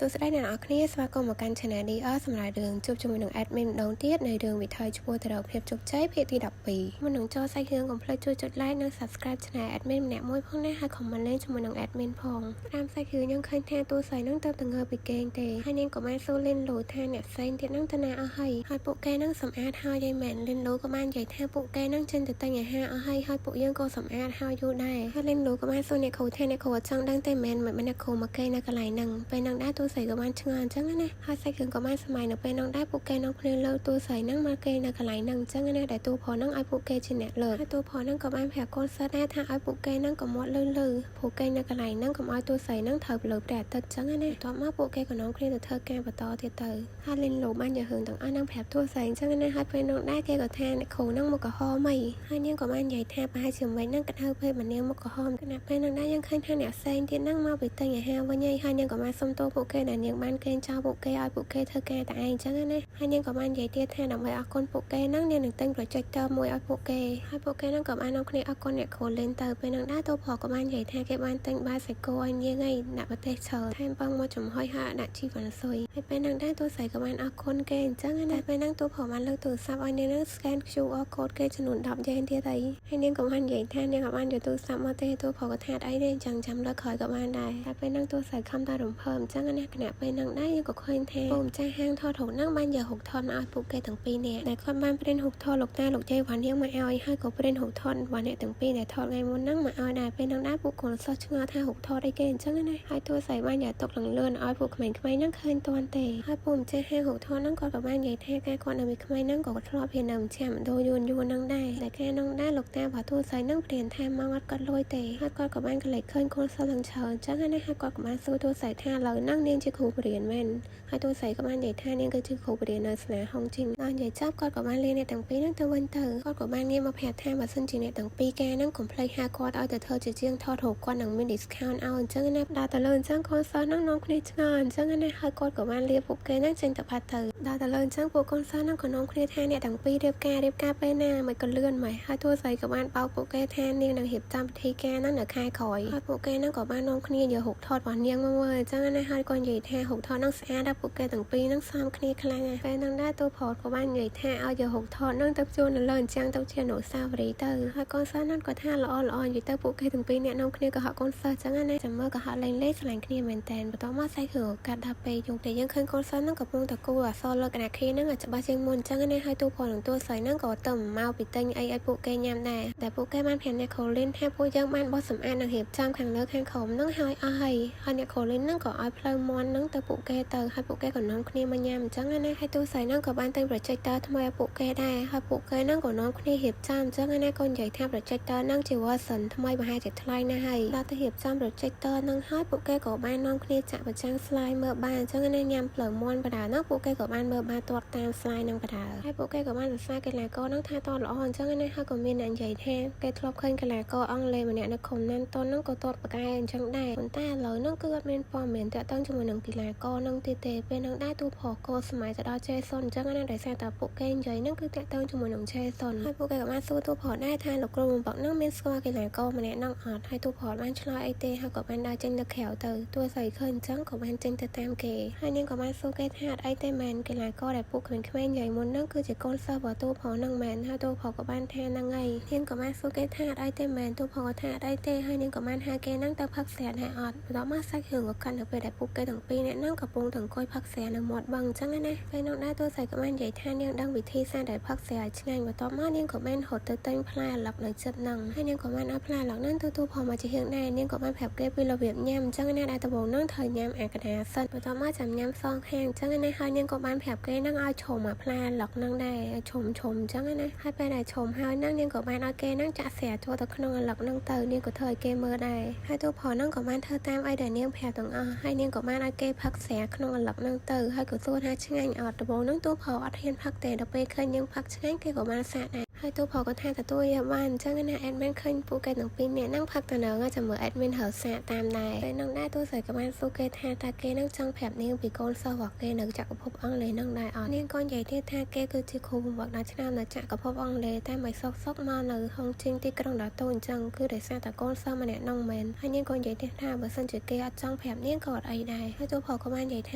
សួស្តីអ្នកនរគ្នាស្វាគមន៍មកកាន់ Channel DR សម្រាប់រឿងជួបជាមួយនឹង admin ម្ដងទៀតនៃរឿងវិថីឈ្មោះទៅរកភាពជោគជ័យភាគទី12មុននឹងចូលសាច់រឿងកុំភ្លេចជួយចុច like និង subscribe Channel admin ម្នាក់មួយផងណាហើយ comment លេងជាមួយនឹង admin ផងតាមសាច់រឿងយើងឃើញថាតួស្រីនឹងទៅងើបពីគេងទេហើយនាងក៏បានសួរលិនលូថាអ្នកផ្សេងទៀតនឹងទៅណាអស់ហើយពួកគេនឹងសម្អាតហើយយីមែនលិនលូក៏បាននិយាយថាពួកគេនឹងចេញទៅទិញអាហារអស់ហើយពួកយើងក៏សម្អាតហើយយូរដែរហើយលិនលូក៏បានសួរអ្នកគ្រូថាអ្នកគ្រូអត់ចង់ដឹងទេមែនមិនអ្នកគ្រូមកគេនៅកន្លែងហ្នឹងពេលហ្នឹងដែរតួស្រីក៏បានឆ្ងល់អញ្ចឹងណាហើយសាច់រឿងក៏បានសម័យនៅពេលហ្នឹងដែរពួកគេនឹងភ្លឺលើតួស្រីហ្នឹងមកគេនៅកន្លែងហ្នឹងអញ្ចឹងណាដែលតួប្រុសហ្នឹងឲ្យពួកគេជាអ្នកលើកហើយតួប្រុសហ្នឹងក៏បានប្រាប់កូនសិស្សដែរថាឲ្យពួកគេហ្នឹងក៏មាត់លឺព្រោះគេនៅកន្លែងហ្នឹងកុំឲ្យតួស្រីហ្នឹងត្រូវលើព្រះអាទិត្យអញ្ចឹងណាបន្ទាប់មកពួកគេក៏នាំគ្នាទៅធ្វើការបន្តទៀតទៅហើយលិនលូបានយករឿងទាំងអស់ហ្នឹងប្រាប់តួស្រីអញ្ចឹងណាហើយពេលហ្នឹងដែរគេក៏ថាអ្នកគ្រូហ្នឹងមុខក្រហមអីហើយនាងក៏បាននិយាយថាប្រហែលជាមិនហ្នឹងក្តៅពេកមកនាងមុខក្រហមគណៈពេលហ្នឹងដែរយើងឃើញថាអ្នកផ្សេងទៀតហ្នឹងមកពីទិញអាហារវិញហើយនាងក៏បានសុំទោសពួកគេដែលនាងបានកេងចោលពួកគេឲ្យពួកគេធ្វើការតែឯងអញ្ចឹងណាហើយនាងក៏បាននិយាយទៀតថាដើម្បីអរគុណពួកគេហ្នឹងនាងនឹងទិញ projector មួយឲ្យពួកគេហើយពួកគេហ្នឹងក៏បាននាំគ្នាអរគុណអ្នកគ្រូលេងទៅពេលហ្នឹងដែរតួប្រុសក៏បាននិយាយថាគេបានទិញបាយសាច់គោឲ្យនាងឯងដាក់ប្រទេសឈើថែមបងមកចំហុយហើយដាក់ជីវ៉ាន់ស៊ុយហើយពេលហ្នឹងដែរតួស្រីក៏បានអរគុណគេអញ្ចឹងណាពេលហ្នឹងតួប្រុសបានលើកទូរស័ព្ទឲ្យនាងហ្នឹង scan QR code គេចំនួន10យ៉េនទៀតអីហើយនាងក៏បាននិយាយថានាងក៏បានយកទូរស័ព្ទមកទេតួប្រុសក៏ថាអីទេអញ្ចឹងចាំលើកក្រោយក៏បានដែរតែពេលហ្នឹងតួស្រីខំតែរំភើបអញ្ចឹងណាគណៈពេលហ្នឹងដែរយើងក៏ឃើញថាពួកម្ចាស់ហាងថតរូបហ្នឹងបានយករូបថតមកឲ្យពួកគេទាំងពីរនាក់ដែលគាត់បានព្រិនរូបថតលោកតាលោកយាយវ៉ានាងមកឲ្យហើយក៏ព្រិនរូបថតវ៉ាអ្នកទាំងពីរដែលថតថ្ងៃមុនហ្នឹងមកឲ្យដែរពេលហ្នឹងដែរពួកកូនសិស្សឆ្ងល់ថារូបថតអីគេអញ្ចឹងណាហើយតួស្រីបានយកទុកលឿនឲ្យពួកក្មេងៗហ្នឹងឃើញតាន់ទេហើយពួកម្ចាស់ហាងរូបថតហ្នឹងគាត់ក៏បាននិយាយថាការគាត់នៅពីក្មេងហ្នឹងក៏ធ្លាប់ហ៊ាននៅម្ចាស់មណ្ឌលយួនហ្នឹងដែរតែការហ្នឹងដែរលោកតារបស់តួស្រីហ្នឹងព្រានថាមកអត់គាត់លួយទេហើយគាត់ក៏បានកលេចឃើញកូនសិស្សឡើងច្រើនអញ្ចឹងណាហើយគាត់ក៏បានសួរតួស្រីថាឥឡូវហ្នឹងនាងជាគ្រូបរិញ្ញាមែនហើយតួស្រីក៏បាននិយាយថានាងគឺជាគ្រូបរិញ្ញានៅសាលាហុងជីងដល់និយាយចប់គាត់ក៏បានលាអ្នកទាំងពីរហ្នឹងទៅវិញទៅគាត់ក៏បានងាកមកប្រាប់ថាបើសិនជាអ្នកទាំងពីរការហ្នឹងកុំភ្លេចហៅគាត់ឲ្យទៅធ្វើជាជាងថតរូបគាត់នឹងមាន discount ឲ្យអញ្ចឹងណាដល់ទៅលើអញ្ចឹងកូនសិស្សហ្នឹងនាំគ្នាឆ្ងល់អញ្ចឹងណាហើយគាត់ក៏បានលាពួកគេហ្នឹងចេញទៅបាត់ទៅដល់ទៅលើអញ្ចឹងពួកកូនសិស្សហ្នឹងក៏នាំគ្នាថាអ្នកទាំងពីររៀបការពេលណាមិនក៏លឿនម៉េចហើយតួស្រីក៏បានបោកពួកគេថានាងនឹងរៀបចំពិធីការហ្នឹងនៅខែក្រោយហើយពួកគេហ្នឹងក៏បាននាំគ្នាយករូបថតរបស់នាងមកមើលអញ្ចឹងណាហើយគាត់និយាយថារូបថតហ្នឹងស្អាតដល់ពួកគេទាំងពីរហ្នឹងសមគ្នាខ្លាំងហើយពេលហ្នឹងដែរតួប្រុសក៏បាននិយាយថាឲ្យយករូបថតហ្នឹងទៅជួលនៅលើអញ្ចឹងទៅជាអនុស្សាវរីយ៍ទៅហើយកូនសិស្សហ្នឹងក៏ថាល្អនិយាយទៅពួកគេទាំងពីរអ្នកនាំគ្នាក៏ហៅកូនសិស្សអញ្ចឹងណាចាំមើលក៏ហៅលេងឆ្លាញ់គ្នាមែនតើបន្ទាប់មកសាច់រឿងកាត់ដល់ពេលយប់តែយើងឃើញកូនសិស្សហ្នឹងកំពុងតែគូអសរលើកអាខីហ្នឹងច្បាស់ជាងមុនអញ្ចឹងណាហើយតួប្រុសនិងតួស្រីហ្នឹងក៏ទៅមកពីទិញអីឲ្យពួកគេញ៉ាំដែរតែពួកគេបានប្រាប់អ្នកគ្រូលីនថាពួកយើងបានបោះសម្អាតនិងរៀបចំខាងលើខាងក្រោមហ្នឹងហើយអស់ហើយអ្នកគ្រូលីនហ្នឹងក៏ឲ្យផ្លូវមន់ហ្នឹងទៅពួកគេទៅហើយពួកគេក៏នាំគ្នាមកញ៉ាំអញ្ចឹងណាហើយតួស្រីហ្នឹងក៏បានទិញ projector ថ្មីឲ្យពួកគេដែរហើយពួកគេហ្នឹងក៏នាំគ្នារៀបចំអញ្ចឹងណាក៏និយាយថា projector ហ្នឹងជា version ថ្មីប្រហែលជាថ្លៃណាស់ហើយដល់ទៅរៀបចំ projector ហ្នឹងហើយពួកគេក៏បាននាំគ្នាចាក់ប្រចាំង slide មើលបានអញ្ចឹងណាញ៉ាំផ្លូវមន់បដាហ្នឹងពួកគេក៏បានមើលបានទាត់តាម slide ហ្នឹងបដាហើយពួកគេក៏បានសរសើរកីឡាករហ្នឹងថាទាត់ល្អអញ្ចឹងណាហើយក៏មានអ្នកនិយាយថាគេធ្លាប់ឃើញកីឡាករអង់គ្លេសម្នាក់នៅខុំណាន់តនហ្នឹងក៏ទាត់ប្រកែអញ្ចឹងដែរប៉ុន្តែឥឡូវហ្នឹងគឺអត់មានព័ត៌មានតាក់ទងជាមួយនឹងកីឡាករហ្នឹងទៀតទេពេលហ្នឹងដែរទូប្រុសក៏សម័យទៅដល់ Jason អញ្ចឹងណាដោយសារតែពួកគេនិយាយហ្នឹងគឺតាក់ទងជាមួយនឹង Jason ហើយពួកគេក៏បានសួរទូប្រុសដែរថាលោកគ្រូបំផុតហ្នឹងមានស្គាល់កីឡាករម្នាក់ហ្នឹងអត់ហើយទូប្រុសបានឆ្លើយអីទេហើយក៏បានដើរចេញទៅក្រៅទៅតួស្រីឃើញអញ្ចឹងក៏បានចេញទៅតាមគេហើយនាងក៏បានសួរគេថាអត់អីទេមែនកីឡាករដែលពួកក្មេងៗនិយាយមុនហ្នឹងគឺជាកូនសិស្សរបស់ទូប្រុសហ្នឹងមែនហើយទូប្រុសក៏បានថាហ្នឹងហើយនាងក៏បានសួរគេថាអត់អីទេមែនទូប្រុសក៏ថាអត់អីទេហើយនាងក៏បានហៅគេហ្នឹងទៅផឹកស្រាដែរអត់បន្ទាប់មកសាច់រឿងក៏កាន់ទៅពេលដែលពួកគេទាំងពីរនាក់ហ្នឹងកំពុងតែអង្គុយផឹកស្រានៅមាត់បឹងអញ្ចឹងណាពេលនោះដែរតួស្រីក៏បាននិយាយថានាងដឹងវិធីសាស្ត្រដែលផឹកស្រាឲ្យឆ្ងាញ់បន្ទាប់មកនាងក៏បានរត់ទៅទិញផ្លែអាឡុកនៅចិត្តហ្នឹងហើយនាងក៏បានឲ្យផ្លែអាឡុកហ្នឹងទៅទូប្រុសមកជាហៀងដែរនាងក៏បានប្រាប់គេពីរបៀបញ៉ាំអញ្ចឹងណាដែលដំបូងហ្នឹងត្រូវញ៉ាំអាកដាសិនបន្ទាប់មកចាំញ៉ាំសងខាងអញ្ចឹងណាហើយនាងក៏បានប្រាប់គេហ្នឹងឲ្យឆុំអាផ្លែអាឡុកហ្នឹងដែរឲ្យឆុំអញ្ចឹងណាហើយពេលដែលឆុំហើយហ្នឹងនាងក៏បានឲ្យគេហ្នឹងចាក់ស្រាចូលទៅក្នុងអាឡុកហ្នឹងទៅនាងក៏ធ្វើឲ្យគេមើលដែរហើយទូប្រុសហ្នឹងក៏បានធ្វើតាមអីដែលនាងប្រាប់ទាំងអស់ហើយនាងក៏បានឲ្យគេផឹកស្រាក្នុងអាឡុកហ្នឹងទៅហើយក៏សួរថាឆ្ងាញ់អត់ដំបូងហ្នឹងទូប្រុសអត់ហ៊ានផឹកទេដល់ពេលឃើញនាងផឹកឆ្ងាញ់គេក៏បានសាកដែរ ហើយទូផលក៏ថាទទួលយកបានអញ្ចឹងណា admin ឃើញពួកគេទាំងពីរនាក់ហ្នឹងផឹកទៅនឹងចាំមើល admin ហៅសាកតាមដែរពេលហ្នឹងដែរទូស្រីក៏បានសួរគេថាតើគេនឹងចង់ប្រាប់នាងពីកូនសិស្សរបស់គេនៅចក្រភពអង់គ្លេសហ្នឹងដែរអត់នាងក៏និយាយទៀតថាគេគឺជាគ្រូបង្វឹក10ឆ្នាំនៅចក្រភពអង់គ្លេសតែមិនសុកមកនៅហុងជីងទីក្រុងដាតូអញ្ចឹងគឺដោយសារតែកូនសិស្សម្នាក់ហ្នឹងមែនហើយនាងក៏និយាយទៀតថាបើសិនជាគេអត់ចង់ប្រាប់នាងក៏អត់អីដែរហើយទូផលក៏បាននិយាយថ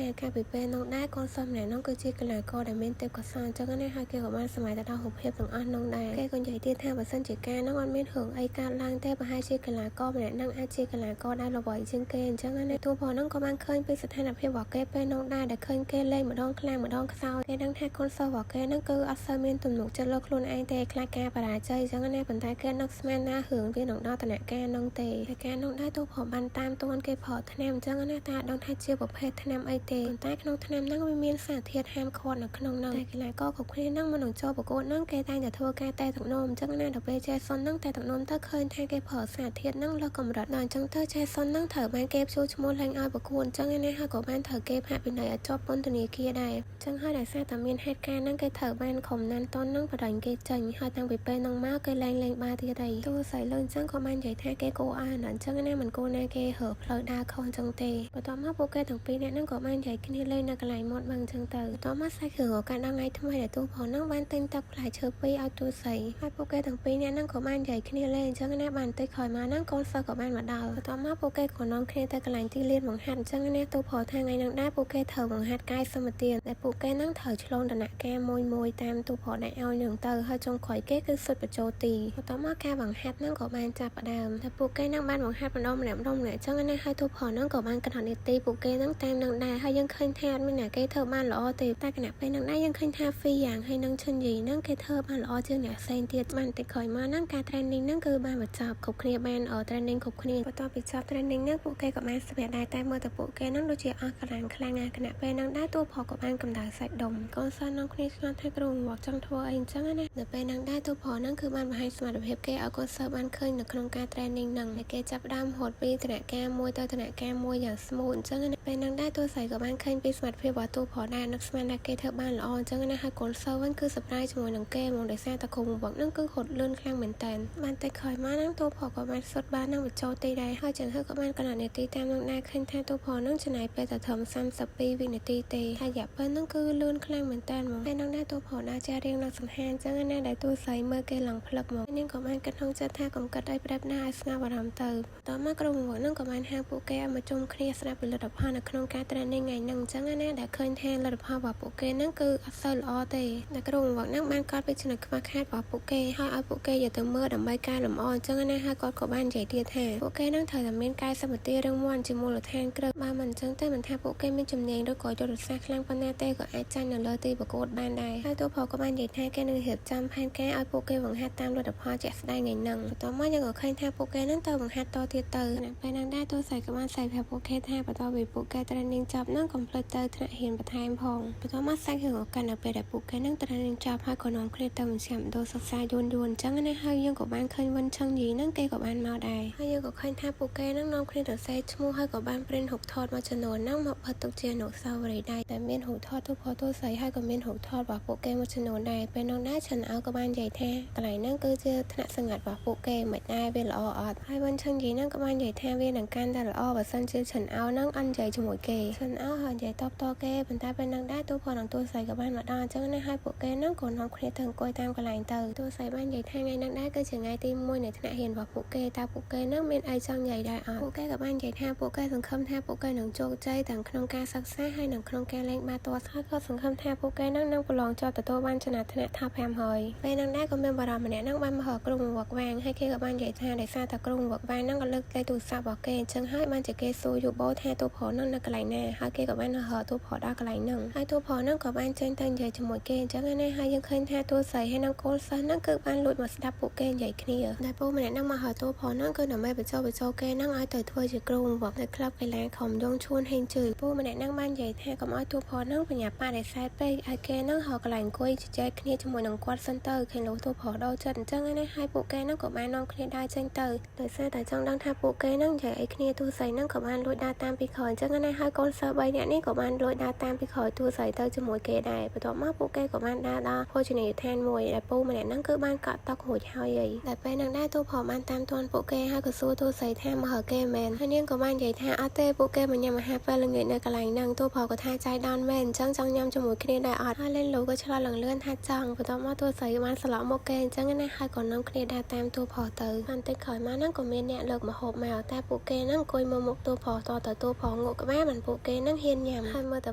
ាកាលពីពេលហ្នឹងដែរកូនសិស្សម្នាក់ហ្នឹងគឺជាកីឡាករដែលមានទេពកោសល្យអញ្ចឹងណាហើយគេក៏បានសម័យទៅដល់រូបភាពទាំងអស់ហ្នឹងដែរគេក៏និយាយទៀតថាបើសិនជាការហ្នឹងអត់មានរឿងអីកើតឡើងទេប្រហែលជាកីឡាកកម្នាក់ហ្នឹងអាចជាកីឡាករដែលល្បីជាងគេអញ្ចឹងណាទូផលហ្នឹងក៏បានឃើញពីស្ថានភាពរបស់គេពេលហ្នឹងដែរដែលឃើញគេលេងម្ដងខ្លាំងម្ដងខ្សោយគេដឹងថាកូនសិស្សរបស់គេហ្នឹងគឺអត់សូវមានទំនុកចិត្តលើខ្លួនឯងទេខ្លាចការបរាជ័យអញ្ចឹងណាប៉ុន្តែគេនឹកស្មានថារឿងវានឹងដល់ដំណាក់កាលហ្នឹងទេតែការហ្នឹងដែរទូផលបានតាមទាន់គេប្រត់ថ្នាំអញ្ចឹងណាតែដឹងថាជាប្រភេទថ្នាំអីទេប៉ុន្តែក្នុងថ្នាំហ្នឹងវាមានសារធាតុហាមឃាត់នៅក្នុងហ្នឹងតែកីឡាករគ្រប់គ្នាហ្នឹងមិននឹងចូលប្រកួតហ្នឹងគេតែងតែធ្វើការតែទឹកនោមអញ្ចឹងណាដល់ពេលចេះសុនហ្នឹងតែទឹកនោមទៅឃើញថាគេប្រើសារធាតុហ្នឹងលើកម្រិតដល់អញ្ចឹងទៅចេះសុនហ្នឹងត្រូវបានគេព្យួរឈ្មោះឡើងឲ្យប្រកួតអញ្ចឹងណាហើយក៏បានត្រូវគេផាកពិន័យឲ្យជាប់ពន្ធនាគារដែរអញ្ចឹងហើយដោយសារតែមានហេតុការណ៍ហ្នឹងគេត្រូវបានក្រុមណាន់តនហ្នឹងបដិញគេចេញហើយតាំងពីពេលហ្នឹងមកគេលេងបារទៀតហើយទូស្រីលឿនអញ្ចឹងក៏បាននិយាយថាគេគួរឲ្យអញ្ចឹងណាមិនគួរណាគេរើផ្លូវដើរខុសអញ្ចឹងទេបន្ទាប់មកពួកគេទាំងពីរនាក់ហ្នឹងក៏បាននិយាយគ្នាលេងនៅកន្លែងមាត់បឹងអញ្ចឹងទៅបន្ទាប់មកសាច់រឿងឱកាសដល់ថ្ងៃថ្មីដែលទូផងហ្នឹងបានទិញទឹកផ្លែឈើពីរឲ្យទូស្រីហើយពួកគេទាំងពីរនាក់ហ្នឹងក៏បាននិយាយគ្នាលេងអញ្ចឹងណាបានតិចក្រោយមកហ្នឹងកូនសិស្សក៏បានមកដល់បន្ទាប់មកពួកគេក៏នាំគ្នាទៅកន្លែងទីលានបង្ហាត់អញ្ចឹងណាទូផលថាថ្ងៃហ្នឹងដែរពួកគេត្រូវបង្ហាត់កាយសម្បទានដែលពួកគេហ្នឹងត្រូវឆ្លងដំណាក់កាលមួយតាមទូផលដាក់ឲ្យនឹងទៅហើយចុងក្រោយគេគឺសុទ្ធបញ្ចូលទីបន្ទាប់មកការបង្ហាត់ហ្នឹងក៏បានចាប់ផ្ដើមតែពួកគេហ្នឹងបានបង្ហាត់ម្ដងម្នាក់អញ្ចឹងណាហើយទូផលហ្នឹងក៏បានកំណត់នីតិពួកគេហ្នឹងតាមនឹងដែរហើយយើងឃើញថាអត់មានអ្នកគេធ្វើបានល្អទេតែគណៈពេលហ្នឹងដែរយើងឃើញថាហ្វីយ៉ាងហើយនឹងឈិនយីហ្នឹងគេធ្វើបានល្អជាងអ្នកផ្សេងទៀតបានតិចក្រោយមកហ្នឹងការ training ហ្នឹងគឺបានបញ្ចប់គ្រប់គ្នាបានtraining គ្រប់គ្នាបន្ទាប់ពីចប់ training ហ្នឹងពួកគេក៏បានស្វាដែរតែមើលទៅពួកគេហ្នឹងដូចជាអស់កម្លាំងខ្លាំងណាស់គណៈពេលហ្នឹងដែរទូផលក៏បានកម្ដៅសាច់ដុំកូនសិស្សនាំគ្នាឆ្ងល់ថាគ្រូមកចង់ធ្វើអីអញ្ចឹងណានៅពេលហ្នឹងដែរទូផលហ្នឹងគឺបានបង្ហាញសមត្ថភាពគេឲ្យកូនសិស្សបានឃើញនៅក្នុងការ training ហ្នឹងដែលគេចាប់ផ្ដើមហត់ពីដំណាក់កាលមួយទៅដំណាក់កាលមួយយ៉ាង smooth អញ្ចឹងណាពេលហ្នឹងដែរទូស្រីក៏បានឃើញពីសមត្ថភាពរបស់ទូផលដែរនឹកស្មានថាគេធ្វើបានល្អអញ្ចឹងណាហើយកូនសិស្សវិញគឺ surprise ជាមួយនឹងគេមកដោយសារតែគ្រូបង្វឹកហ្នឹងគឺហត់លឿនខ្លាំងមែនតើបានតែក្រោយមកហ្នឹងទូផលក៏បានសុទ្ធបាននឹងបញ្ចូលទីដែរហើយចឹងហើយក៏បានកណត់នាទីតាមនឹងដែរឃើញថាទូផលហ្នឹងចំណាយពេលតែត្រឹម32វិនាទីទេហើយរយៈពេលហ្នឹងគឺលឿនខ្លាំងមែនតើមកពេលហ្នឹងដែរទូផលដែរចារៀងនៅសង្ហាអញ្ចឹងណាដែលទូស្រីមើលគេឡើងផ្លឹកមកនាងក៏បានគិតក្នុងចិត្តថាកុំគិតអីប្រាប់ណាឲ្យស្ងប់អារម្មណ៍ទៅតមកគ្រូបង្វឹកហ្នឹងក៏បានហៅពួកគេឲ្យមកជុំគ្នាស្ដាប់ពីលទ្ធផលនៅក្នុងការ training ថ្ងៃហ្នឹងអញ្ចឹងណាដែលឃើញថាលទ្ធផលរបស់ពួកគេហ្នឹងគឺអត់សូវល្អទេតែគ្រូបង្វឹកហ្នឹងបានកត់ពីចំណុចខ្វះខាតរបស់ពួកគេហើយឲ្យពួកគេយកទៅមើលដើម្បីកែលម្អអញ្ចឹងណាហើយគាត់ក៏បាននិយាយទៀតថាពួកគេនឹងត្រូវតែមានកាយសម្បទារឹងមាំជាមូលដ្ឋានគ្រឹះបើមិនអញ្ចឹងទេមិនថាពួកគេមានជំនាញឬក៏យុទ្ធសាស្ត្រខ្លាំងប៉ុណ្ណាទេក៏អាចចាញ់នៅលើទីប្រកួតបានដែរហើយទូផលក៏បាននិយាយថាគេនឹងរៀបចំផែនការឲ្យពួកគេបង្ហាត់តាមលទ្ធផលជាក់ស្ដែងថ្ងៃហ្នឹងបន្ទាប់មកយើងក៏ឃើញថាពួកគេនឹងទៅបង្ហាត់តទៀតទៅពេលហ្នឹងដែរទូស្រីក៏បានស្រីប្រាប់ពួកគេថាបន្ទាប់ពីពួកគេ training ចប់ហ្នឹងកុំភ្លេចទៅថ្នាក់រៀនបន្ថែមផងបន្ទាប់មកសាច់រឿងឱកាសនៅពេលដែលពួកគេនឹង training ចប់ហើយក៏នាំគ្នាទៅមជ្ឈមណ្ឌលសិក្សាយួនអញ្ចឹងណាហើយយើងក៏បានឃើញវិនឆឹងយីហ្នឹងគេក៏បានមកដែរហើយយើងក៏ឃើញថាពួកគេនឹងនាំគ្នាទៅសេឈ្មោះហើយក៏បានព្រិនរូបថតមកចំនួនហ្នឹងមកបិទទុកជាអនុស្សាវរីយ៍ដែរតែមានរូបថតទូផតទូស្រីហើយក៏មានរូបថតរបស់ពួកគេមួយចំនួនដែរពេលនោះដែរចិនអោក៏បាននិយាយថាកន្លែងហ្នឹងគឺជាថ្នាក់សង្កាត់របស់ពួកគេមិនដែរវាល្អអត់ហើយវិនឆឹងយីហ្នឹងក៏បាននិយាយថាវានឹងកាន់តែល្អបើសិនជាចិនអោហ្នឹងអត់និយាយជាមួយគេចិនអោហើយនិយាយតបតគេប៉ុន្តែពេលហ្នឹងដែរទូផតនិងទូស្រីក៏បានមកដល់អញ្ចឹងណាហើយពួកគេហ្នឹងក៏នាំគ្នាទៅអង្គុយតាមកន្លែងទៅទូស្រីបាននិយាយថាថ្ងៃហ្នឹងដែរគឺជាថ្ងៃទី1នៃថ្នាក់រៀនរបស់ពួកគេតើពួកគេហ្នឹងមានអីចង់និយាយដែរអត់ពួកគេក៏បាននិយាយថាពួកគេសង្ឃឹមថាពួកគេនឹងជោគជ័យទាំងក្នុងការសិក្សាហើយនិងក្នុងការលេងបាល់ទាត់ហើយក៏សង្ឃឹមថាពួកគេនឹងប្រឡងជាប់ទទួលបានចំណាត់ថ្នាក់ Top 5ហើយពេលហ្នឹងដែរក៏មានបារម្ភម្នាក់ហ្នឹងបានមកហៅគ្រូបង្វឹកវាងហើយគេក៏បាននិយាយថាដោយសារតែគ្រូបង្វឹកវាងហ្នឹងក៏លើកលេខទូរស័ព្ទរបស់គេអញ្ចឹងហើយបានជាគេសួរយូបោថាទូផលហ្នឹងនៅកន្លែងណាហើយគេក៏បានហៅទូផលដល់កន្លែងហ្នឹងហើយទូផលហ្នឹងក៏បានចេញទៅនិយាយជាមួយគេអញ្ចឹងណាហើយយើងឃើញថាទូស្រីហើយនិងកូនសិស្សហ្នឹងគឺបានលួចមកស្ដាប់ពួកគេនិយាយគ្នាដែលពូម្នាក់ហ្នឹងមកហៅទូផលហ្នឹងគឺដើម្បីបញ្ចុះគេហ្នឹងឲ្យទៅធ្វើជាគ្រូបង្វឹកនៅក្លឹបកីឡាខំយងឈួនហេងជឺពូម្នាក់ហ្នឹងបាននិយាយថាកុំឲ្យទូផលហ្នឹងបញ្ញាបដិសេធពេកឲ្យគេហ្នឹងហៅកន្លែងអង្គុយជជែកគ្នាជាមួយនឹងគាត់សិនទៅឃើញលោកទូផលដល់ចិត្តអញ្ចឹងណាហើយពួកគេហ្នឹងក៏បាននាំគ្នាដើរចេញទៅដោយសារតែចង់ដឹងថាពួកគេហ្នឹងនិយាយអីគ្នាទូស្រីហ្នឹងក៏បានលួចដើរតាមពីក្រោយអញ្ចឹងណាហើយកូនសិស្ស3នាក់នេះក៏បានលួចដើរតាមពីក្រោយទូស្រីទៅជាមួយគេដែរបន្ទាប់មកពួកគេក៏បានដើរដល់ភោជនីយដ្ឋានមួយដែលពូ ម្នាក់ហ្នឹងគឺបានកក់តុករួចហើយតែពេលនឹងដែរទូផលបានតាមទាន់ពួកគេហើយក៏សួរទូស័យថាមកហៅគេមែនហើយនាងក៏បាននិយាយថាអត់ទេពួកគេមកញ៉ាំអាហារពេលល្ងាចនៅកន្លែងហ្នឹងទូផលក៏ថាចៃដន្យមែនអញ្ចឹងចង់ញ៉ាំជាមួយគ្នាដែរអត់ហើយលេងលូក៏ឆ្លើយឡើងលឿនថាចង់បន្ទាប់មកទូស័យបានស្លក់មកគេអញ្ចឹងណាហើយក៏នាំគ្នាដើរតាមទូផលទៅបន្តិចក្រោយមកហ្នឹងក៏មានអ្នកលើកម្ហូបមកតែពួកគេហ្នឹងអង្គុយមើលមុខទូផលតទៅទូផលងក់ក្បាលមិនពួកគេហ្នឹងហ៊ានញ៉ាំហើយមើលតែ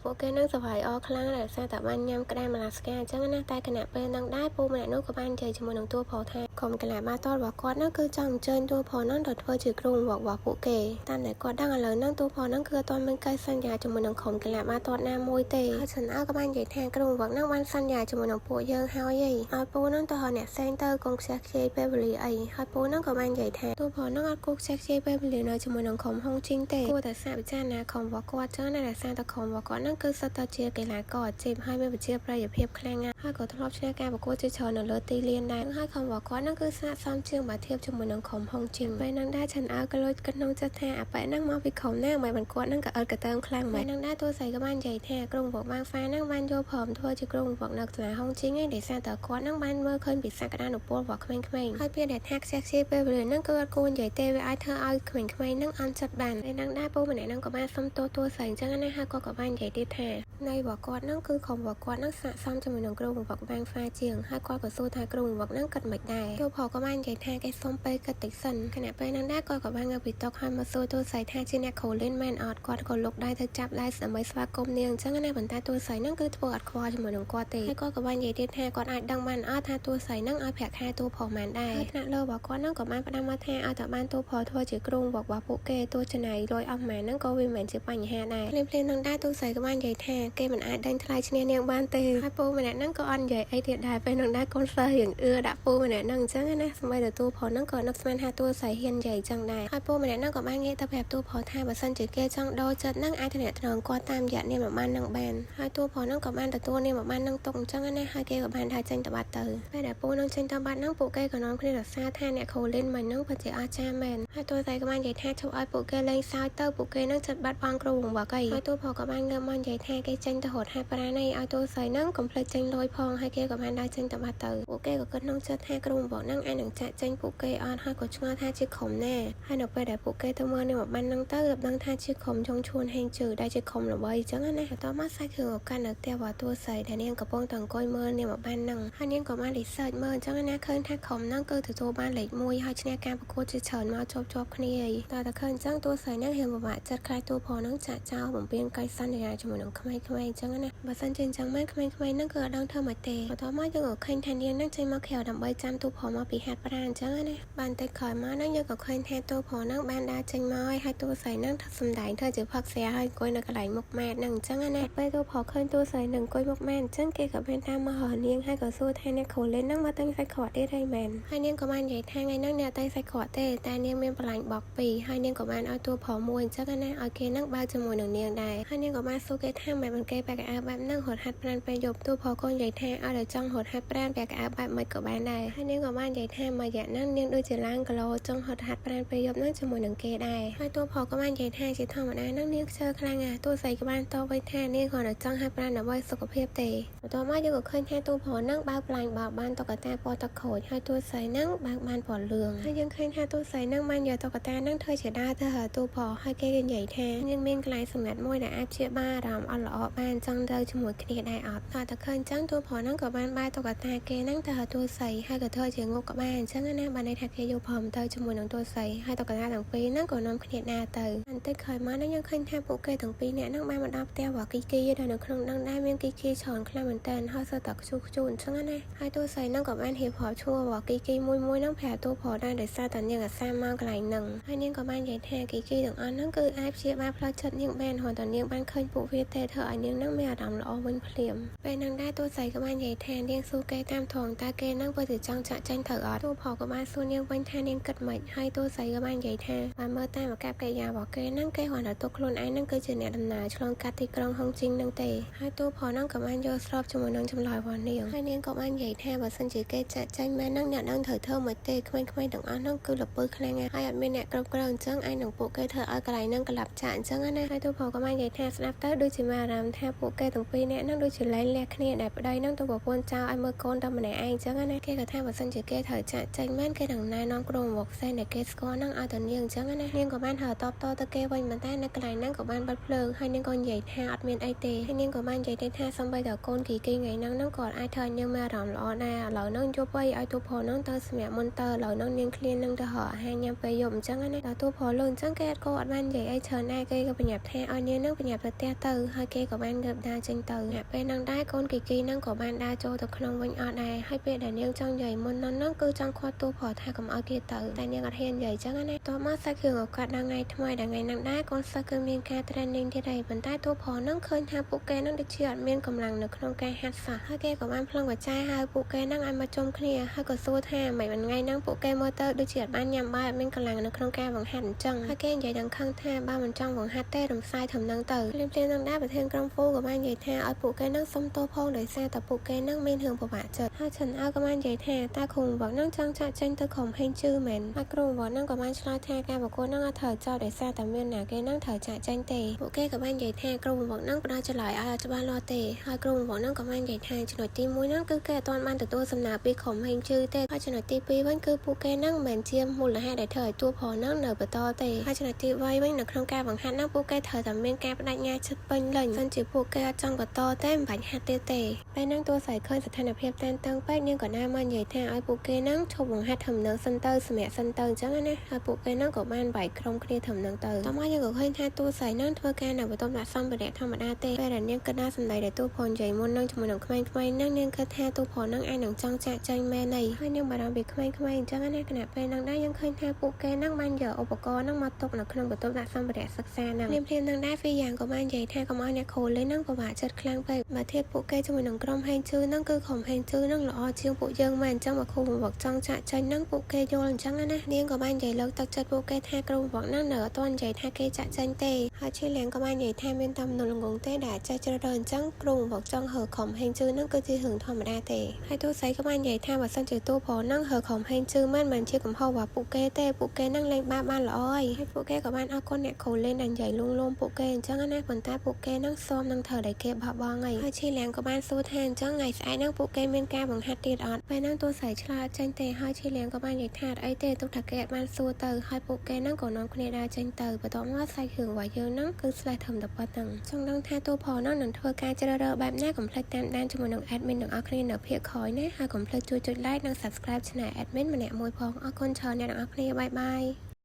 ពួកគេហ្នឹងសប្បាយអរខ្លាំងដែលសារតែបានញ៉ាំក្តាមម៉ាឡាស្កាអញ្ចឹងណាតែគណៈពេលហ្នឹងដែរពូម្នាក់នោះក៏បាននិយាយជាមួយនឹងទូផលថាក្រុមកីឡាបាល់ទាត់របស់គាត់ហ្នឹងគឺចង់អញ្ជើញទូផលហ្នឹងទៅធ្វើជាគ្រូបង្វឹករបស់ពួកគេតាមតែគាត់ដឹងឥឡូវហ្នឹងទូផលហ្នឹងគឺអត់ទាន់មានកិច្ចសន្យាជាមួយនឹងក្រុមកីឡាបាល់ទាត់ណាមួយទេហើយសិនអើក៏បាននិយាយថាគ្រូបង្វឹកហ្នឹងបានសន្យាជាមួយនឹងពួកយើងហើយឲ្យពូហ្នឹងទៅហៅអ្នកផ្សេងទៅកុំខ្ជះខ្ជាយពេលវេលាអីហើយពូហ្នឹងក៏បាននិយាយថាទូផលហ្នឹងអត់គួរខ្ជះខ្ជាយពេលវេលានៅជាមួយនឹងក្រុមហុងជីងទេគួរតែសាកពិចារណាក្រុមរបស់គាត់ចឹងណាដែលសារតែក្រុមរបស់គាត់ហ្នឹងគឺសុទ្ធតែជាកីឡាករអាជីពហើយមានវិជ្ជាប្រយោជន៍ភាពខ្លាំងណាស់ហើយក៏ធ្លាប់ឈ្នះការប្រកួតជាច្រើននៅលើទីលានដែរហើយក្រុមរបស់គាត់ហ្នឹងគឺស្នាក់សមជាងបើធៀបជាមួយនឹងក្រុមហុងជីងពេលហ្នឹងដែរឆានអើក៏លួចគិតក្នុងចិត្តថាអាប៉ែហ្នឹងមកពីក្រុមណាមិនបានគាត់ហ្នឹងក៏អត់ក៏តើមខ្លាំងមែនហ្នឹងដែរទូស័យក៏បាននិយាយថាក្រុមវឹកបាងហ្វាហ្នឹងបានយកព្រមធ្វើជាក្រុមវឹកនៅសាលាហុងជីងឯងដែលសារតែគាត់ហ្នឹងបានមើលឃើញពីសក្តានុពលរបស់ក្មេងៗហើយពេលដែលថាខ្ជះខ្ជាយពេលវេលាហ្នឹងគឺអត់គួរនិយាយទេវាអាចធ្វើឲ្យក្មេងៗហ្នឹងអន់ចិត្តបានពេលហ្នឹងដែរពូម្នាក់ហ្នឹងក៏បានសុំទោសទូស័យអញ្ចឹងណាហើយគាត់ក៏បាននិយាយទៀតថានៃរបស់គាត់ហ្នឹងគឺក្រុមរបស់គាត់ហ្នឹងស័ក្តិសមជាមួយនឹងក្រុមវឹកបាងហ្វាជាងហើយគាត់ក៏សួរថាក្រុមវឹកហ្នឹងគិតមិនដែរទូផលក៏បាននិយាយថាគេសុំពេលគិតតិចសិនខណៈពេលហ្នឹងដែរគាត់ក៏បានងើបពីតុហើយមកសួរទូស័យថាជាអ្នកគ្រូលេងមែនអត់គាត់ក៏លុកដៃទៅចាប់ដៃដើម្បីស្វាគមន៍នាងអញ្ចឹងណាប៉ុន្តែទូស័យហ្នឹងគឺធ្វើអត់ខ្វល់ជាមួយនឹងគាត់ទេហើយគាត់ក៏បាននិយាយទៀតថាគាត់អាចដឹងបានអត់ថាទូស័យហ្នឹងឲ្យប្រាក់ខែទូផលមែនដែរហើយថ្នាក់លើរបស់គាត់ហ្នឹងក៏បានផ្ដាំមកថាឲ្យតែបានទូផលធ្វើជាគ្រូវឹករបស់ពួកគេទោះចំណាយលុយអស់ម៉ែហ្នឹងក៏វាមិនមែនជាបញ្ហាដែរភ្លាមៗហ្នឹងដែរទូស័យក៏បាននិយាយថាគេមិនអាចដេញថ្លៃឈ្នះនាងបានទេហើយពូម្នាក់ហ្នឹងក៏អត់និយាយអីទៀតដែរពេលហ្នឹងដែរកូនសិស្សរៀងដាក់ពូម្នាក់ហ្នឹងអញ្ចឹងណាសម្បីតែទូផលហ្នឹងក៏នឹកស្មានថាទូស័យហ៊ាននិយាយអញ្ចឹងដែរហើយពូម្នាក់ហ្នឹងក៏បានងាកទៅប្រាប់ទូផលថាបើសិនជាគេចង់ដូរចិត្តហ្នឹងអាចទំនាក់ទំនងគាត់តាមរយៈនាមប័ណ្ណហ្នឹងបានហើយទូផលហ្នឹងក៏បានទទួលនាមប័ណ្ណហ្នឹងទុកអញ្ចឹងណាហើយគេក៏បានដើរចេញទៅបាត់ទៅពេលដែលពូហ្នឹងចេញទៅបាត់ហ្នឹងពួកគេក៏នាំគ្នារសារថាអ្នកគ្រូលេងមិនហ្នឹងពិតជាអស្ចារ្យមែនហើយទូស័យក៏បាននិយាយថាជប់ឲ្យពួកគេលេងសើចទៅពួកគេហ្នឹងចិត្តបាត់បង់គ្រូបង្វឹកហើយទូផលក៏បានងើបមកនិយាយថាគេចេញទៅរត់ហាត់ប្រាណឲ្យទូស័យហ្នឹងកុំភ្លេចចេញលុយផងហើយគេក៏បានដើរចេញទៅបាត់ទៅពួកគេក៏គិតក្នុងចិត្តថាគ្រូបង្វឹកហ្នឹងអាចនឹងចាក់ចេញពួកគេអត់ហើយក៏ឆ្ងល់ថាជាក្រុមណាហើយនៅពេលដែលពួកគេទៅមើលនាមប័ណ្ណហ្នឹងទៅដឹងថាជាក្រុមចុងឈួនហេងជឺដែលជាក្រុមល្បីអញ្ចឹងណាបន្ទាប់មកសាច់រឿងឱកាសនៅផ្ទះរបស់ទូស័យដែលនាងកំពុងតែអង្គុយមើលនាមប័ណ្ណហ្នឹងហើយនាងក៏បាន research មើលអញ្ចឹងណាឃើញថាក្រុមហ្នឹងគឺទទួលបានលេខ1ហើយឈ្នះការប្រកួតជាច្រើនមកជាប់គ្នាហើយតែឃើញអញ្ចឹងទូស័យហ្នឹងរៀងពិបាកចិត្តខ្លាចទូផលហ្នឹងចាក់ចោលបំពេញកិច្ចសន្យាជាមួយនឹងក្មេងៗអញ្ចឹងណាបើសិនជាអញ្ចឹងមែនក្មេងៗហ្នឹងគឺអត់ដឹងធ្វើម៉េចទេបន្ទាប់មកយើងក៏ឃើញថានាងហ្នឹងចេញមកក្រៅដើម្បីចាំទូផលមកពីហាត់ប្រាណអញ្ចឹងណាបានតែក្រោយមកហ្នឹងយើងក៏ឃើញថាទូផលហ្នឹងបានដើរចេញមកហើយទូស័យហ្នឹងថាសំដែងធ្វើជាផឹកស្រាហើយអង្គុយនៅកន្លែងមុខម៉ាតហ្នឹងអញ្ចឹងណាពេលទូផលឃើញទូស័យហ្នឹងអង្គុយមុខម៉ាតអញ្ចឹងគេក៏បានតាមមកហៅនាងហើយក៏សួរថាអ្នកគ្រូលេងហ្នឹងមកទិញសាច់ក្រកទៀតហើយមែនហើយនាងក៏បាននិយាយថាថ្ងៃហ្នឹងអ្នកតែសាច់ក្រកទេតែនាងមានបន្លាញ់បោក2ហើយនាងក៏បានឲ្យទូផលមួយអញ្ចឹងណាឲ្យគេហ្នឹងបើជាមួយនឹងនាងដែរហើយនាងក៏បានសួរគេថាមិនគេបែកអាវបែបហ្នឹងរត់ហាត់ប្រាណពេលយប់ទូផលក៏និយាយថាឲ្យតែចង់រត់ហាត់ប្រាណបែកអាវបែបមិនក៏បានដែរហើយនាងក៏បាននិយាយថាមួយរយៈហ្នឹងនាងដូចជាឡើងគីឡូចង់រត់ហាត់ប្រាណពេលយប់ហ្នឹងជាមួយនឹងគេដែរហើយទូផលក៏បាននិយាយថាជាធម្មតាហ្នឹងនាងខ្ជិលខ្លាំងណាស់ទូស័យក៏បានតបវិញថានាងគ្រាន់តែចង់ហាត់ប្រាណដើម្បីសុខភាពទេបន្ទាប់មកយើងក៏ឃើញថាទូផលហ្នឹងបើកផ្លាញ់បោកបានតុក្កតាពណ៌ទឹកក្រូចហើយទូស័យហ្នឹងបើកបានពណ៌លឿងហើយយើងឃើញថាទូស័យហ្នឹងបានយកតុក្កតាហ្នឹងធ្វើជាដើរទៅហៅទូផលហើយគេនិយាយថានាងមានកន្លែងសម្ងាត់មួយដែលអាចព្យាបាលអារម្មណ៍អត់ល្អបានចង់ទៅជាមួយគ្នាដែរអត់តែឃើញអញ្ចឹងទូផលហ្នឹងក៏បានបែរតុក្កតាគេហ្នឹងទៅហៅទូស័យហើយក៏ធ្វើជាងប់ក្បាលអញ្ចឹងណាបានន័យថាគេយកព្រមទៅជាមួយនឹងទូស័យហើយតុក្កតាទាំងពីរហ្នឹងក៏នាំគ្នាដើរទៅបន្តិចក្រោយមកហ្នឹងយើងឃើញថាពួកគេទាំងពីរនាក់ហ្នឹងបានមកដល់ផ្ទះរបស់គីគីដែលនៅក្នុងហ្នឹងដែរមានគីគីច្រើនខ្លាំងមែនតើហើយសើតែខ្ជូខ្ជូអញ្ចឹងណាហើយទូស័យហ្នឹងក៏បានហៀបប្រាប់ឈ្មោះរបស់គីគីមួយហ្នឹងប្រាប់ទូផលដែរដោយសារតែនាងអាសាមកកន្លែងហ្នឹងហើយនាងក៏បាននិយាយថាគីគីទាំងអស់ហ្នឹងគឺអាចព្យាបាលផ្លូវចិត្តនាងបានហើយតែនាងបានឃើញពួកវាទេធ្វើឲ្យនាងហ្នឹងមានអារម្មណ៍ល្អវិញភ្លាមពេលហ្នឹងដែរទូស័យក៏បាននិយាយថានាងសួរគេតាមធំតើគេហ្នឹងពិតជាចង់ចាក់ចាញ់ត្រូវអត់ទូផលក៏បានសួរនាងវិញថានាងគិតម៉េចហើយទូស័យក៏បាននិយាយថាបានមើលតាមអាកប្បកិរិយារបស់គេហ្នឹងគេគ្រាន់តែទុកខ្លួនឯងហ្នឹងគឺជាអ្នកដំណើរឆ្លងកាត់ទីក្រុងហុងជីងហ្នឹងទេហើយទូផលហ្នឹងក៏បានយល់ស្របជាមួយនឹងចម្លើយរបស់នាងហើយនាងក៏បាននិយាយថាបើសិនជាគេចាក់ចាញ់មែនហ្នឹងអ្នកនឹងត្រូវធ្វើមិនទេក្មេងៗទាំងអស់ហ្នឹងគឺល្ពើខ្លាំងណាស់ហើយអត់មានអ្នកគ្រប់គ្រងអញ្ចឹងឯងនឹងពួកគេធ្វើឲ្យកន្លែងហ្នឹងកលាប់ចាក់អញ្ចឹងណាហើយទូផលក៏បាននិយាយថាស្ដាប់ទៅដូចជាមានអារម្មណ៍ថាពួកគេទាំងពីរនាក់ហ្នឹងដូចជាលែងលះគ្នាដែលប្តីហ្នឹងទៅប្រពន្ធចោលឲ្យមើលកូនទៅ ម្នាក់ឯងចឹងណាគេក៏ថាបើសិនជាគេត្រូវចាក់ចេញមែនគេនឹងណែនាំក្រុមវ៉ុកផ្សេងដែលគេស្គាល់ហ្នឹងឲ្យទៅនាងចឹងណានាងក៏បានហើតបតទៅគេវិញប៉ុន្តែនៅកន្លែងហ្នឹងក៏បានបិទភ្លើងហើយនាងក៏និយាយថាអត់មានអីទេហើយនាងក៏បាននិយាយទៅថាសំបីតកូនគីថ្ងៃហ្នឹងក៏អាចធ្វើឲ្យនាងមានអារម្មណ៍ល្អដែរឥឡូវហ្នឹងយប់វិញឲ្យទូផហ្នឹងទៅសម្រាប់មុនទៅឥឡូវហ្នឹងនាងឃ្លាននឹងទៅរកអាហារញ៉ាំពេលយប់អញ្ចឹងណាដល់ទូផលឺអញ្ចឹងគេអត់បាននិយាយអីច្រើនដែរគេក៏បញ្ញាប់ថាឲ្យនាងហ្នឹងបញ្ញាប់ទៅផ្ទះទៅហើយគេក៏បានងើបដើរចេញទៅពេលហ្នឹងដែរកូនគីហ្នឹងក៏បានដើរចូលទៅក្នុងវិញអត់ដែរហើយពេលដែលនាងចង់និយាយមុនហ្នឹងគឺចង់ខាត់ទូផថាកុំឲ្យគេទៅតែនាងអត់ហ៊ាននិយាយអញ្ចឹងណាតោះមកសាច់រឿងឱកាសដល់ថ្ងៃថ្មីដល់ថ្ងៃហ្នឹងដែរកូនសិស្សគឺមានការ training ទៀតហើយប៉ុន្តែទូផហ្នឹងឃើញថាពួកគេហ្នឹងដូចជាអត់មានកម្លាំងនៅក្នុងការហាត់សោះហើយគេក៏បានផ្លឹងបច្ច័យហៅពួកគេហ្នឹងឲ្យមកជុំគ្នាហើយក៏សួរថាមិនថ្ងៃហ្នឹងពួកគេមើលទៅដូចជាអត់បានញ៉ាំបាយអត់មានកម្លាំងនៅក្នុងការបង្ហាត់អញ្ចឹងហើយគេនិយាយដល់ខឹងថាបើមិនចង់បង្ហាត់ទេរំសាយធំហ្នឹងទៅភ្លាមៗហ្នឹងដែរប្រធានក្រុមហ្វូក៏បាននិយាយថាឲ្យពួកគេហ្នឹងសុំទោសផងដោយសារតែពួកគេហ្នឹងមានរឿងពិបាកចិត្តហើយឆិនអើក៏បាននិយាយថាតើគ្រូបង្វឹកហ្នឹងចង់ចាក់ចេញទៅក្រុមហេងជឺមែនហើយគ្រូបង្វឹកហ្នឹងក៏បានឆ្លើយថាការប្រកួតហ្នឹងអត់ត្រូវចោលដោយសារតែមានអ្នកគេហ្នឹងត្រូវចាក់ចេញទេពួកគេក៏បាននិយាយថាគ្រូបង្វឹកហ្នឹងផ្ដល់ចម្លើយឲ្យច្បាស់លាស់ទេហើយគ្រូបង្វឹកហ្នឹងក៏បាននិយាយថាចំណុចទី1ហ្នឹងគឺគេអត់ទាន់បានទទួលសំណើពីក្រុមហេងជឺទេហើយចំណុចទី2វិញគឺពួកគេហ្នឹងមិនមែនជាមូលហេតុដែលធ្វើឲ្យតួផលហ្នឹងនៅបន្តទេហើយចំណុចទី3វិញនៅក្នុងការបង្ហាត់ហ្នឹងពួកគេត្រូវតែមានការបដិញ្ញាចិត្តពេញលេញសិនជាពួកគេអត់ចង់បន្តទេមិនបាច់ហាត់ទៀតទេពេលហ្នឹងតួស្រីឃើញស្ថានភាពតានតឹងពេកនាងក៏ណាមកនិយាយថាឲ្យពួកគេហ្នឹងឈប់បង្ហាត់ធំនឹងសិនទៅសម្រាប់សិនទៅអញ្ចឹងណាហើយពួកគេហ្នឹងក៏បានបែកក្រុមគ្នាធំនឹងទៅតោះមកយើងក៏ឃើញថាតួស្រីហ្នឹងធ្វើការនៅបន្ទប់ដាក់សម្ភារៈធម្មតាទេពេលដែលនាងគិតដល់សម្ដីដែលតួផលនិយាយមុននឹងជាមួយនឹងក្មេងៗហ្នឹងនាងគិតថាតួផលហ្នឹងអាចនឹងចង់ចាក់ចេញមែនទេហើយនាងបារម្ភពីក្មេងៗអញ្ចឹងណាគណៈពេលហ្នឹងដែរយើងឃើញថាពួកគេហ្នឹងបានយកឧបករណ៍ហ្នឹងមកទុកនៅក្នុងបន្ទប់ដាក់សម្ភារៈសិក្សាហ្នឹងភ្លាមៗហ្នឹងដែរពីយ៉ាងក៏បាននិយាយថាកុំឲ្យអ្នកគ្រូលេងហ្នឹងពិបាកចិត្តខ្លាំងពេកបើធៀបពួកគេជាមួយនឹងក្រុមហេងជឺហ្នឹងគឺក្រុមហេងជឺហ្នឹងល្អជាងពួកយើងមែនអញ្ចឹងបើគ្រូបង្វឹកចង់ចាក់ចេញហ្នឹងពួកគេយល់អញ្ចឹងណានាងក៏បាននិយាយលើកទឹកចិត្តពួកគេថាគ្រូបង្វឹកហ្នឹងនៅអត់ទាន់និយាយថាគេចាក់ចេញទេហើយឈីលៀងក៏បាននិយាយថាមានតាមនលងងទេដែលចេះជ្រើសរើសអញ្ចឹងគ្រូបង្វឹកចង់ហើក្រុមហេងជឺហ្នឹងគឺជារឿងធម្មតាទេហើយទូស្រីក៏បាននិយាយថាបើសិនជាតួផលហ្នឹងហើក្រុមហេងជឺមិនជាកំហុសរបស់ពួកគេទេពួកគេហ្នឹងលេងបានល្អហើយពួកគេក៏បានអរគុណអ្នកគ្រូលេងដែលនិយាយលួងលោមពួកគេអញ្ចឹងណាប៉ុន្តែពួកគេហ្នឹងស៊ាំនឹងធ្វើឲ្យគេបោះបង់ហើយឈីលៀងក៏បានសួរថាអញ្ចឹងថ្ងៃស្អែកហ្នឹងពួកគេមានការបង្ហាត់ទៀតអត់ពេលហ្នឹងតួស្រីឆ្លើយចេញទេហើយឈីលៀងក៏បាននិយាយថាអីទេទុកថាគេអត់បានសួរទៅហើយពួកគេហ្នឹងក៏នាំគ្នាដើរចេញទៅបន្ទាប់មកសាច់រឿងរបស់យើងហ្នឹងគឺស្លេះធំតែប៉ុណ្្នឹងចង់ដឹងថាតួផលហ្នឹងនឹងធ្វើការជ្រើសរើសបែបណាកុំភ្លេចតាមដានជាមួយនឹង admin ទាំងអស់គ្នានៅភាគក្រោយណាហើយកុំភ្លេចជួយចុច like និង subscribe ឆានែល admin ម្នាក់មួយផងអរគុណច្រើនអ្នកទាំងអស់គ្នាបាយបាយ